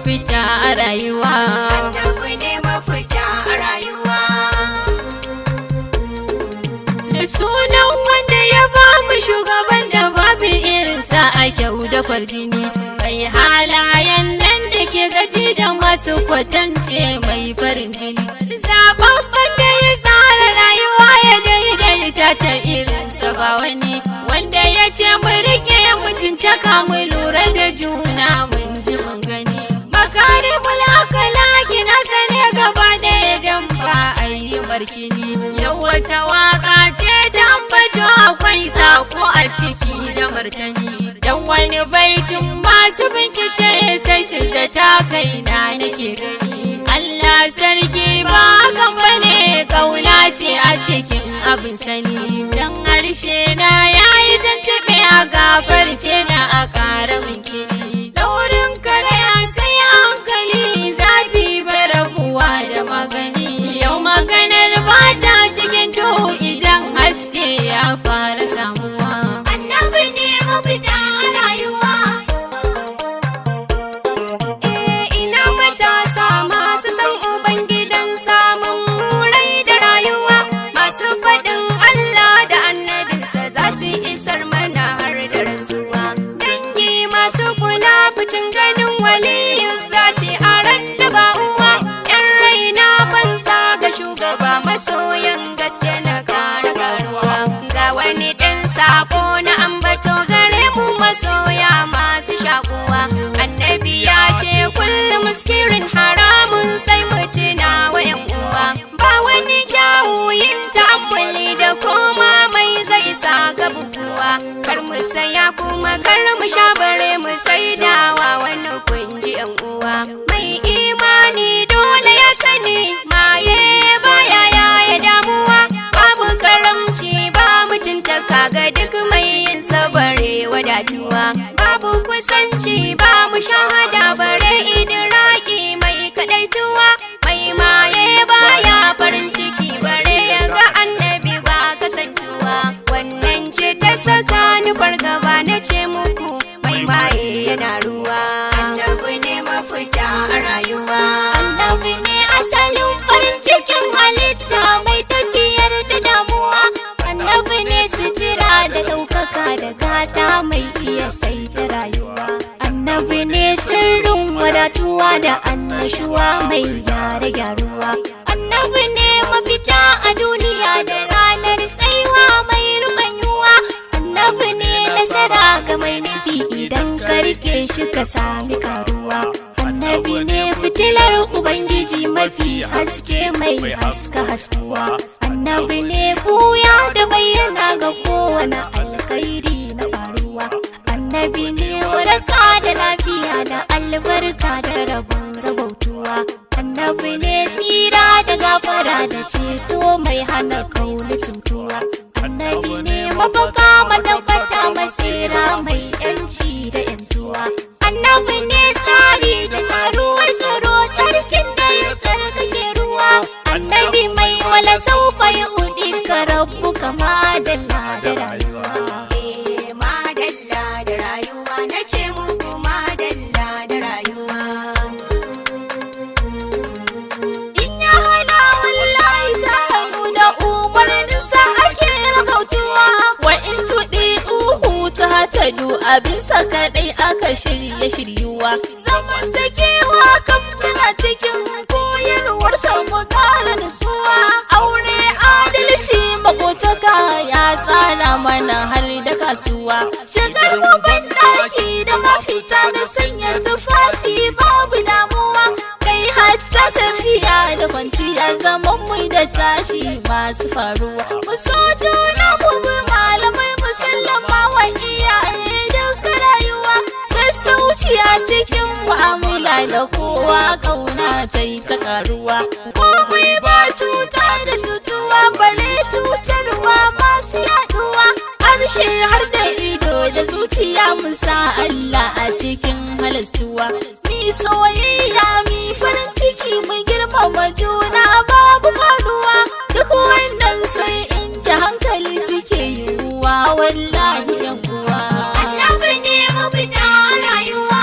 mafita a rayuwa. Annabi ne mafita a rayuwa. Da sunan wanda ya ba mu shugaban da babu irinsa a kyau da kwarjini, mai halayen nan da ke gaji da masu kwatance mai farin jini, zababban da ya tsara rayuwa ya daidaita ta irinsa ba wani, wanda ya ce mu rike mutuntaka mu lura da juna mun ji mun gani, makarimul akhlaqi na sane gaba ɗaya dan ba a yi barkini. Yau wata waka ce ta ambato akwai sako a ciki da martani, dan wani baitin masu bincike sai su zata kaina nake gani. Allah sarki ba hakan bane, kauna ce a cikin abin sani, dan harshe na yayi tantube a gafarce na a ƙara min kini. Daurin karaya sai hankali, zafi barabuwa da magani. Yau maganar ba ta cikin duhu idan haske ya fara samuwa. Annabi ne mafita a rayuwa. Ina matasa masu san Ubangidan samun rai da rayuwa, masu faɗin Allah da annabinsa za su isar mana har da rantsuwa. Dangi masu kula fucin ganin waliyu zati a ran da ba uwa, 'yan raina bansa ga shugaba masoyan gaske na kara karuwa. Ga wani ɗan sako na ambato gare mu masoya masu shakuwa, annabi ya ce kullum muskirin haramun sai mutuna wa 'yan uwa. Ba wani kyawu yin ta'ammuli da koma mai zai sa ka buguwa, kar mu saya kuma kar mu sha bare mu saidawa wani kunji 'yan uwa. Mai imani dole ya sani maye baya yaya damuwa, babu karamci ba mutuntaka ga duk mai yin sabare wadatuwa, babu kusanci ba mu shahada bare idiraki mai kadaituwa, mai maye baya farin ciki bare ya ga annabi ba kasantuwa. Wannan ce ta saka ni fargaba na ce muku mai maye yana ruwa. Annabi ne mafita a rayuwa. Annabi ne asalin farin cikin halitta mai tafiyar da damuwa. Annabi ne sutura da ɗaukaka da gata mai iya saita rayuwa. Annabi ne sirrin wadatuwa da annashuwa mai gyaruwa. Annabi ne mafita a duniya da ranar tsaiwa mai rubanyuwa. Annabi ne nasara ga mai nufi idan ka rike shi ka sami karuwa. Annabi ne fitilar Ubangiji mafi haske mai haska haskuwa. Annabi ne buya da bayyana ga kowane alkhairi na faruwa. Annabi ne waraka da lafiya da albarka da rabon rabautuwa. Annabi ne tsira da gafara da ceto mai hana kauna cutuwa. Annabi ne mafaka matabbata masira mai yanci da yantuwa. Annabi ne tsari da tsaruwar tsaro sarkin da ya sarkake ruwa. Annabi mai wala saufa ya udi ka rabu kama dalla da rayuwa. Madalla da rayuwa na ce muku madalla da rayuwa. In ya hana wallahi ta hannu da umarninsa ake rabautuwa, wa in tuɗi uhu ta hatadu abinsa kaɗai aka shiryuwa. Zamantakewa kam tana cikin koyarwarsa mu ƙara nutsuwa. Aure adalci makotaka ya tsara mana har da kasuwa. Shigar mu banɗaki da mafita na sanya tufafi babu damuwa. Kai hatta tafiya da kwanciya zaman mu da tashi masu faruwa. Mu so juna mu bi malamai musallama wa iyaye duka rayuwa. Sassauci a cikin mu'amala da kowa kauna ta yi ta karuwa. Komai ba cuta da cutuwa bare cutarwa masu yaduwa. Harshe har da ido da zuciya mu sa Allah a cikin halastuwa. Mi soyayya mi farin ciki mu girmama juna babu faduwa. Duk wannan sai inda hankali suke yiwuwa wallahi yan uwa. Annabi ne mafita a rayuwa.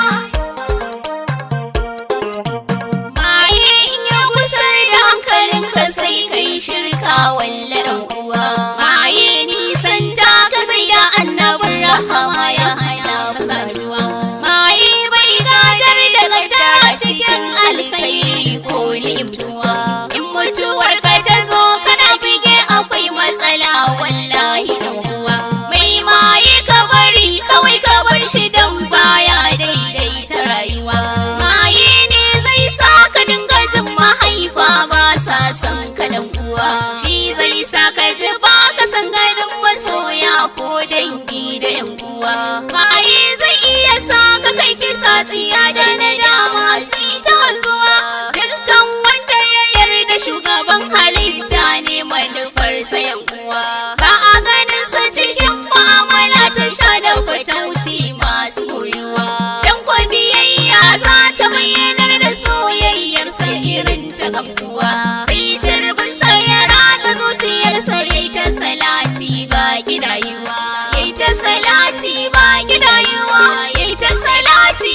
san ka dan uwa. Shi zai sa ka ji ba ka san ganin masoya ko dangi da yan uwa. Maye zai iya sa ka kai kisa tsiya da nadama si ta wanzuwa. Dukkan wanda ya yarda shugaban halitta ne manufarsa yan uwa. Ba a ganin sa cikin mu'amala ta sha da fatauci masu koyuwa. Dan kwa biyayya za ta bayyanar da soyayyarsa irin ta gamsuwa. Sai turbinsa ya ratsa zuciyarsa yayi ta salati ba gidayuwa. Yayi ta salati ba gidayuwa. Yayi ta salati